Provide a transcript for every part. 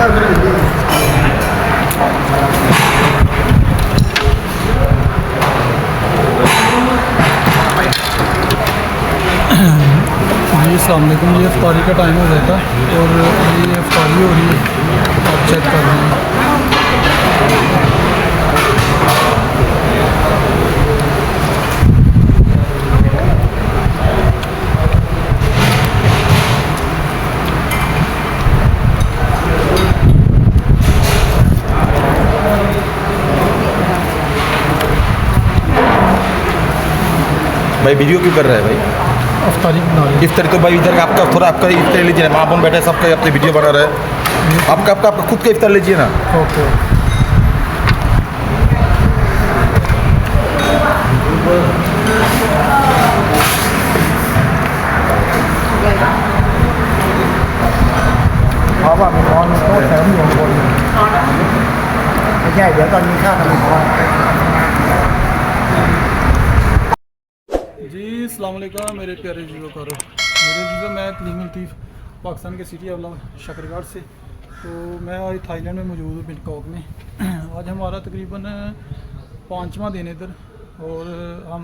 अस्सलाम वालेकुम। ये इफ्तारी का टाइम हो गया था और ये इफ्तारी हो रही है, आप चेक कर रहे हैं। भाई वीडियो क्यों कर रहा है भाई? इफ्तारी बना रहे हैं। इफ्तारी तो भाई इधर आपका थोड़ा आपका इफ्तारी लीजिए ना, माँ बहन बैठे सबका अपने वीडियो बना रहे हैं। आपका खुद का इफ्तार लीजिए ना। ओके। जी अस्सलाम वालेकुम मेरे प्यारे जीवो करो मेरे जीवो, मैं कलीम लतीफ़ पाकिस्तान के सिटी अवला शकरगढ़ से। तो मैं आज थाईलैंड में मौजूद हूँ, बैंकॉक में। आज हमारा तकरीबन 5वां दिन इधर, और हम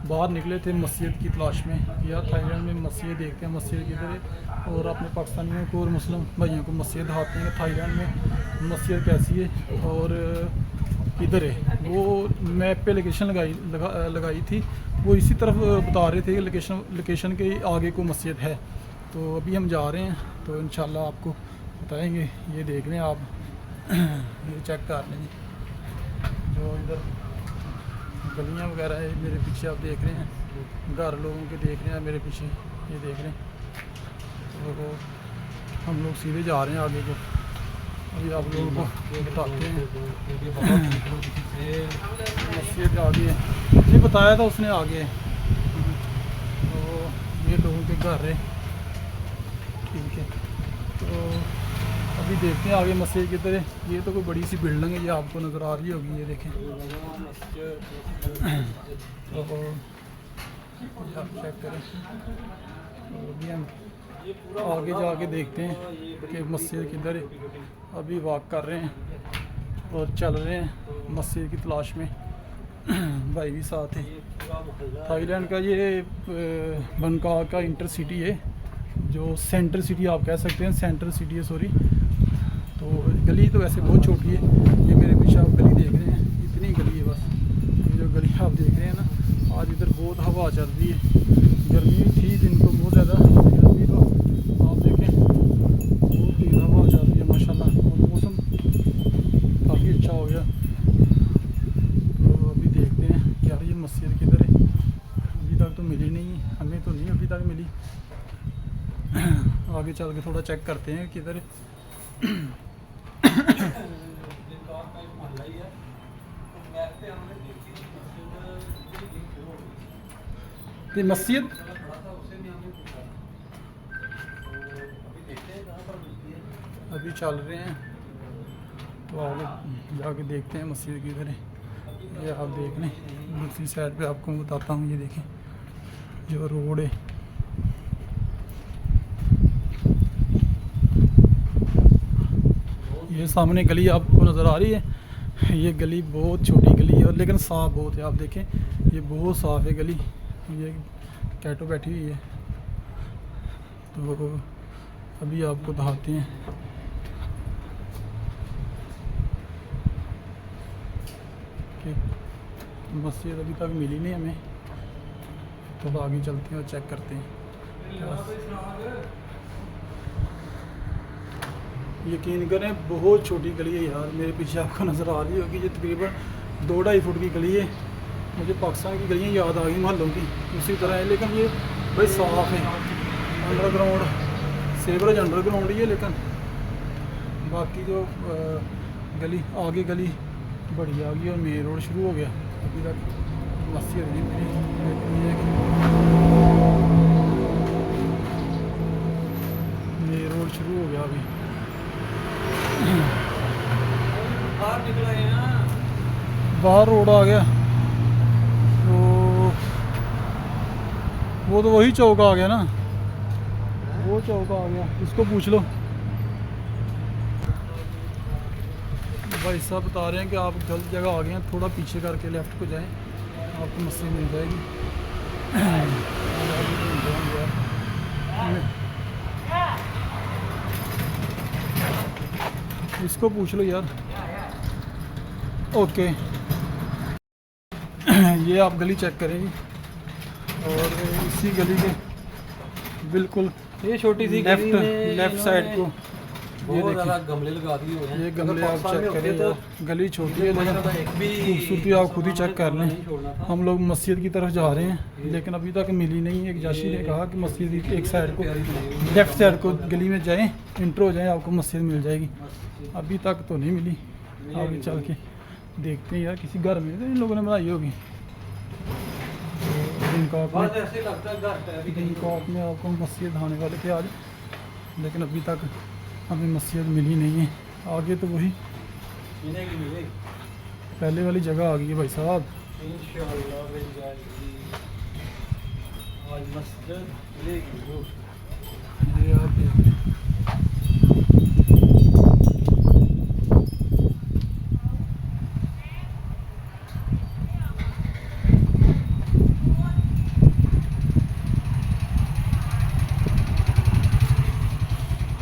बाहर निकले थे मस्जिद की तलाश में। यार थाईलैंड में मस्जिद देखते हैं, मस्जिद किधर है, और अपने पाकिस्तानियों को और मुस्लिम भाइयों को मस्जिद दिखाते हैं थाईलैंड में मस्जिद कैसी है और किधर है। वो मैप पे लोकेशन लगाई थी, वो इसी तरफ बता रहे थे कि लोकेशन के आगे को मस्जिद है। तो अभी हम जा रहे हैं, तो इंशाल्लाह आपको बताएंगे। ये देख लें आप, ये चेक कर लें जो इधर गलियाँ वगैरह है मेरे पीछे आप देख रहे हैं, घर लोगों के देख रहे हैं मेरे पीछे, ये देख रहे हैं। तो हम लोग सीधे जा रहे हैं आगे को, अभी आप लोगों को बताते हैं। मस्जिद आगे है, ये बताया था उसने आगे है। तो ये लोगों के घर है, ठीक है। तो अभी देखते हैं आगे मस्जिद किधर है। ये तो कोई बड़ी सी बिल्डिंग है, ये आपको नज़र आ रही होगी, ये देखें। तो आप चेक करें। तो अभी हम आगे जाके देखते हैं कि मस्जिद किधर है। अभी वॉक कर रहे हैं और चल रहे हैं मस्जिद की तलाश में। भाई भी साथ है। थाईलैंड का ये बैंकॉक का इंटर सिटी है, जो सेंटर सिटी आप कह सकते हैं, सेंट्रल सिटी है सॉरी। तो गली तो वैसे बहुत छोटी है, ये मेरे पीछे आप गली देख रहे हैं, इतनी गली है बस। ये जो गली आप देख रहे हैं ना, आज इधर बहुत हवा चल रही है। गर्मी थी दिन को बहुत ज़्यादा, गर्मी तो आप देखें बहुत तेज़ हवा चल रही है माशाल्लाह, और मौसम काफ़ी अच्छा हो गया। तो अभी देखते हैं कि यार ये मस्जिद किधर है। अभी तक तो मिली नहीं, हमें तो नहीं अभी तक मिली। आगे चल के थोड़ा चेक करते हैं किधर है। ये मस्जिद अभी चल रहे हैं, तो आगे जाके देखते हैं मस्जिद किधर है। ये आप देख लें, दूसरी साइड पे आपको बताता हूँ। ये देखें जो रोड है, ये सामने गली आपको नज़र आ रही है। ये गली बहुत छोटी गली है, लेकिन साफ़ बहुत है। आप देखें ये बहुत साफ़ है गली। ये कैटो बैठी हुई है, तो अभी आपको दिखाते हैं। कि मस्जिद अभी तक मिली नहीं हमें, तो आगे चलते हैं और चेक करते हैं। यकीन करें बहुत छोटी गली है यार, मेरे पीछे आपको नज़र आ रही होगी। ये तकरीबन 2-2.5 फुट की गली है। मुझे पाकिस्तान की गलियाँ याद आ गई मोहल्लों की, उसी तरह है, लेकिन ये बड़ी साफ़ है। अंडरग्राउंड सेवरेज अंडरग्राउंड ही है, लेकिन बाकी जो गली आगे गली बड़ी आ गई और मेन रोड शुरू हो गया। अभी तक मस्जिद नहीं मिली, मेन रोड शुरू हो गया अभी। बाहर रोड आ गया, तो वो तो वही चौक आ गया ना, वो चौक आ गया, इसको पूछ लो। भाई साहब बता रहे हैं कि आप गलत जगह आ गए हैं, थोड़ा पीछे करके लेफ़्ट को जाएं, आपको मस्जिद मिल जाएगी। इसको पूछ लो यार। ओके ये आप गली चेक करेंगे और इसी गली के बिल्कुल ये छोटी सी गली में लेफ्ट साइड को बहुत ज़्यादा गमले लगा दिए हुए हैं। ये गमले आप चेक करें तो यार, गली छोटी है लेकिन एक भी खूबसूरती आप खुद ही चेक कर लें। हम लोग मस्जिद की तरफ जा रहे हैं लेकिन अभी तक मिली नहीं। एक जाशी ने कहा कि मस्जिद की एक साइड को लेफ्ट साइड को गली में जाएं, इंटर हो जाएं, आपको मस्जिद मिल जाएगी। अभी तक तो नहीं मिली, आगे चल के देखते हैं यार। किसी घर में तो इन लोगों ने बनाई होगी। बस ऐसे लगता है घर पे दिन को में आपको मस्जिद आने वाले थे आज, लेकिन अभी तक हमें मस्जिद मिली नहीं है। आगे तो वही मिलेगी मिलेगी पहले वाली जगह आ गई है भाई साहब। इंशाअल्लाह मिल जाएगी आज मस्जिद मिलेगी जरूर। ये आप देखिए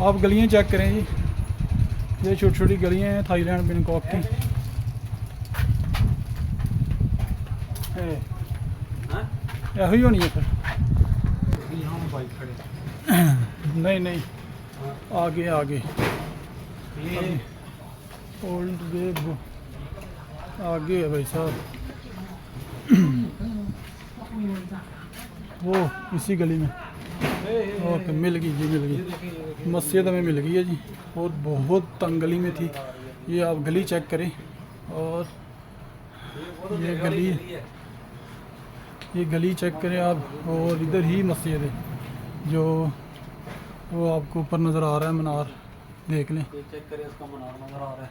आप गलियां चेक करें जी। ये छोटी छोटी गलियां हैं थाईलैंड बैंकॉक की। हाँ ही होनी है फिर। यहाँ बाइक खड़े नहीं नहीं आगे आगे ये ओल्ड वे आगे है भाई साहब। वो इसी गली में। ओके मिल गई जी, मिल गई मस्जिद हमें मिल गई है जी। और बहुत तंग गली में थी। ये आप गली चेक करें और ये गली चेक करें आप। और इधर ही मस्जिद है जो वो आपको ऊपर नज़र आ रहा है, मीनार देख लें। ये चेक करें, इसका मनार नजर आ रहा है।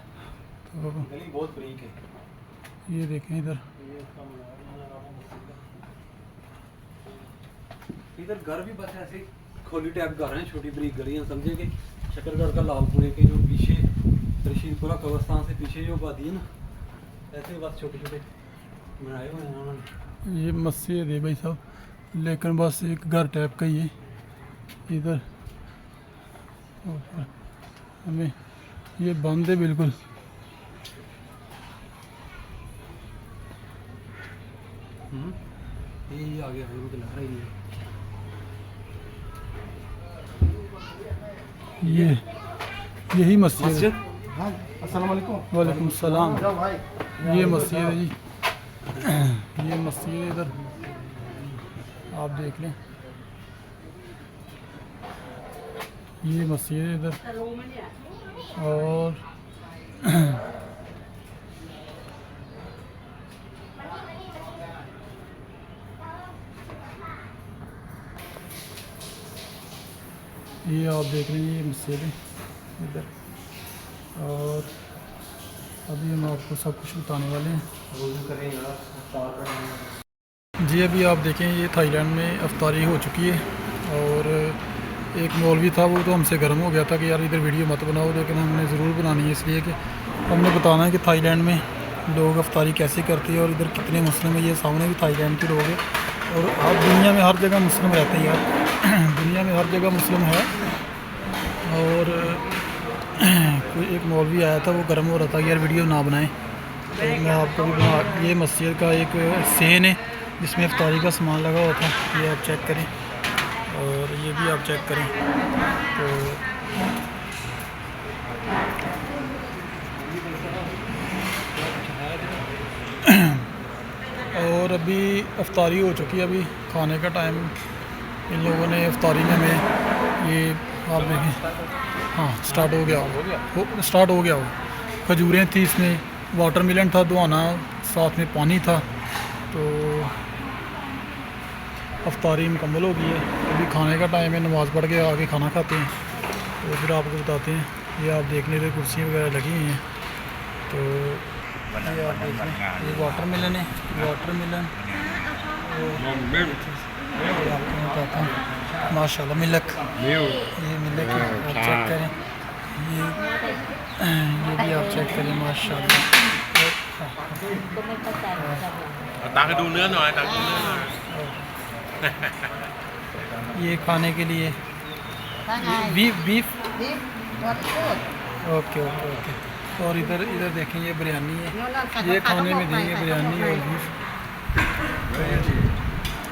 तो गली बहुत बरीक है। ये देखें इधर। ये इसका मनार नजर आ रहा है मस्जिद का। इधर घर भी बस ऐसे खोली टाइप घर हैं, छोटी बरीक गलियां। समझे कि शकरगढ़ का लालपुरे के जो पीछे रशीदपुरा कब्रस्तान से पीछे जो आबादी है ना, ऐसे बस छोटे छोटे बनाए हुए हैं उन्होंने। ये मस्जिद है भाई साहब, लेकिन बस एक घर टाइप का ही है इधर। और हमें ये बंद है बिल्कुल। ये आगे हमें तो लग रहा ही है। ये यही मस्जिद है। मस्जिद अस्सलाम वालेकुम। वालेकुम सलाम। भाई ये मस्जिद है जी। ये मस्जिद है इधर, आप देख लें। ये मस्जिद है इधर। और ये आप देख रहे हैं, ये मस्जिद है इधर। और अभी हम आपको सब कुछ बताने वाले हैं जी। अभी आप देखें, ये थाईलैंड में अफ्तारी हो चुकी है। और एक मौलवी था, वो तो हमसे गर्म हो गया था कि यार इधर वीडियो मत बनाओ, लेकिन हमने ज़रूर बनानी है इसलिए कि हमने बताना है कि थाईलैंड में लोग अफ्तारी कैसे करते हैं और इधर कितने मुस्लिम है। ये सामने भी थाईलैंड के लोग हैं। और अब दुनिया में हर जगह मुस्लिम रहते हैं यार। दुनिया में हर जगह मुस्लिम है। और कोई एक मौलवी आया था, वो गर्म हो रहा था कि यार वीडियो ना बनाएं। तो मैं आपको भी बना, ये मस्जिद का एक सेन है जिसमें अफ्तारी का सामान लगा हुआ था। ये आप चेक करें और ये भी आप चेक करें। तो और अभी अफ्तारी हो चुकी है, अभी खाने का टाइम। इन लोगों ने अफ्तारी में हमें ये आप देखें, हाँ स्टार्ट हो गया स्टार्ट हो गया हो। खजूरें थी इसमें, वाटरमेलन था, दुआना, साथ में पानी था। तो अफ्तारी मुकम्मल हो गई है। अभी खाने का टाइम है, नमाज़ पढ़ के आके खाना खाते हैं। तो फिर आपको बताते हैं। ये आप देख लेते, कुर्सियाँ वगैरह लगी हुई हैं। तो ये आप देख लें, ये वाटरमेलन है, वाटरमेलन। आपको बताता हूँ, माशाल्लाह मिल्क, ये मिल्क है, आप चेक करें। ये भी आप चेक करें माशाल्लाह। ताकिดูเนื้อหน่อยตักดูเนื้อหน่อย ये खाने के लिए beef beef okay okay okay. और इधर इधर देखें ये बिरयानी है, ये खाने में देंगे बिरयानी और beef.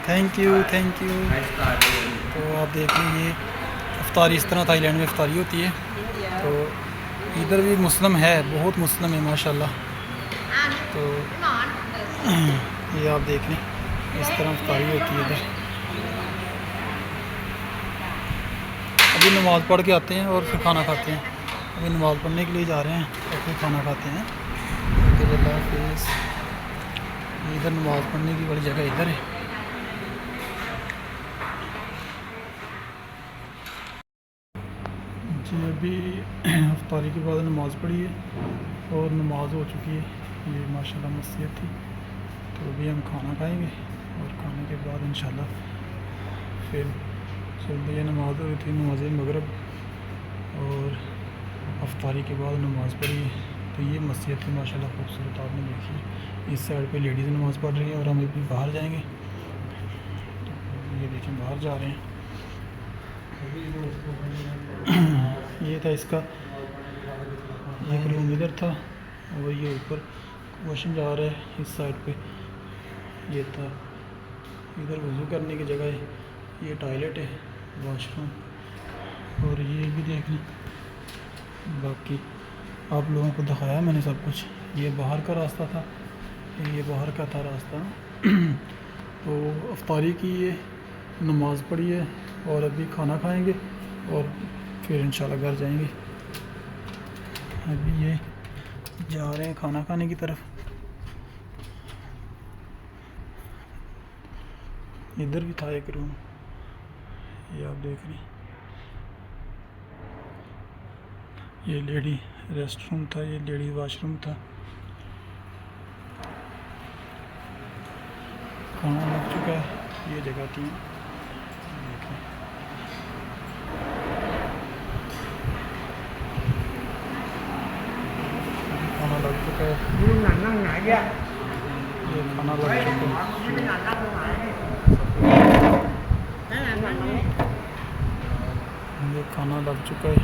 Thank you thank you. तो आप देख लीजिए इफ्तारी इस तरह थाईलैंड में इफ्तारी होती है। तो इधर भी मुस्लिम है, बहुत मुस्लिम है माशाल्लाह। तो ये आप देख लें इस तरह इफ्तारी होती है इधर। अभी नमाज़ पढ़ के आते हैं और फिर खाना खाते हैं। अभी नमाज़ पढ़ने के लिए जा रहे हैं और फिर खाना खाते हैं। तो अल्लाह हाफ़िज़। इधर नमाज़ पढ़ने की बड़ी जगह इधर है। जी अभी इफ्तारी के बाद नमाज़ पढ़ी है और नमाज़ हो चुकी है। ये माशाल्लाह मस्जिद थी। तो अभी हम खाना खाएंगे और खाने के बाद इंशाल्लाह फिर चलते हैं। नमाज़ हो रही थी, नमाज मगरिब, और इफ्तारी के बाद नमाज़ पढ़ी है। तो ये मस्जिद थी माशाल्लाह खूबसूरत, आपने देखी। इस साइड पे लेडीज़ नमाज़ पढ़ रही हैं और हम अभी बाहर जाएंगे। तो ये देखें बाहर जा रहे हैं। ये था इसका एक रूम इधर था और ये ऊपर वॉशरूम जा रहा है इस साइड पे। ये था इधर वज़ू करने की जगह है, ये टॉयलेट है, वॉशरूम। और ये भी देख लें। बाकी आप लोगों को दिखाया मैंने सब कुछ। ये बाहर का रास्ता था, ये बाहर का था रास्ता। तो इफ्तारी की है, नमाज़ पढ़ी है और अभी खाना खाएंगे और फिर इंशाल्लाह घर जाएंगे। अभी ये जा रहे हैं खाना खाने की तरफ। इधर भी था एक रूम, ये आप देख रहे हैं। ये लेडी रेस्ट रूम था, ये लेडी वॉशरूम था। खाना लग चुका है, ये जगह थी। देखें खाना लग चुका है, ये खाना लग चुका है। ये खाना लग चुका है।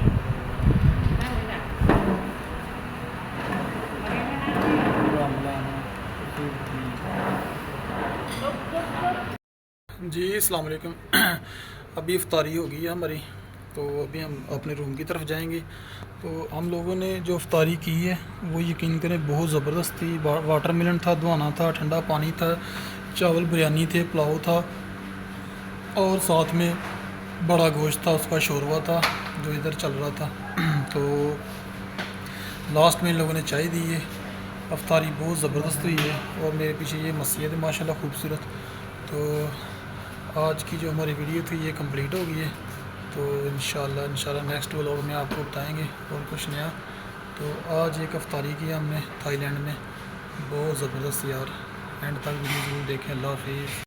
जी अस्सलाम वालेकुम। अभी इफ्तारी हो गई है हमारी, तो अभी हम अपने रूम की तरफ जाएंगे। तो हम लोगों ने जो इफ्तारी की है वो यकीन करें बहुत ज़बरदस्त थी। वाटरमेलन था, दुआना था, ठंडा पानी था, चावल बिरयानी थे, पुलाव था और साथ में बड़ा गोश्त था, उसका शोरबा था जो इधर चल रहा था। तो लास्ट में इन लोगों ने चाय दी है। इफ्तारी बहुत ज़बरदस्त हुई है और मेरे पीछे ये मस्जिद है माशाल्लाह खूबसूरत। तो आज की जो हमारी वीडियो थी ये कंप्लीट हो गई है। तो इंशाल्लाह नेक्स्ट व्लॉग में आपको बताएंगे और कुछ नया। तो आज एक इफ्तारी की हमने थाईलैंड में, बहुत ज़बरदस्त यार। एंड तक वीडियो ज़रूर देखें। अल्लाह हाफ़िज़।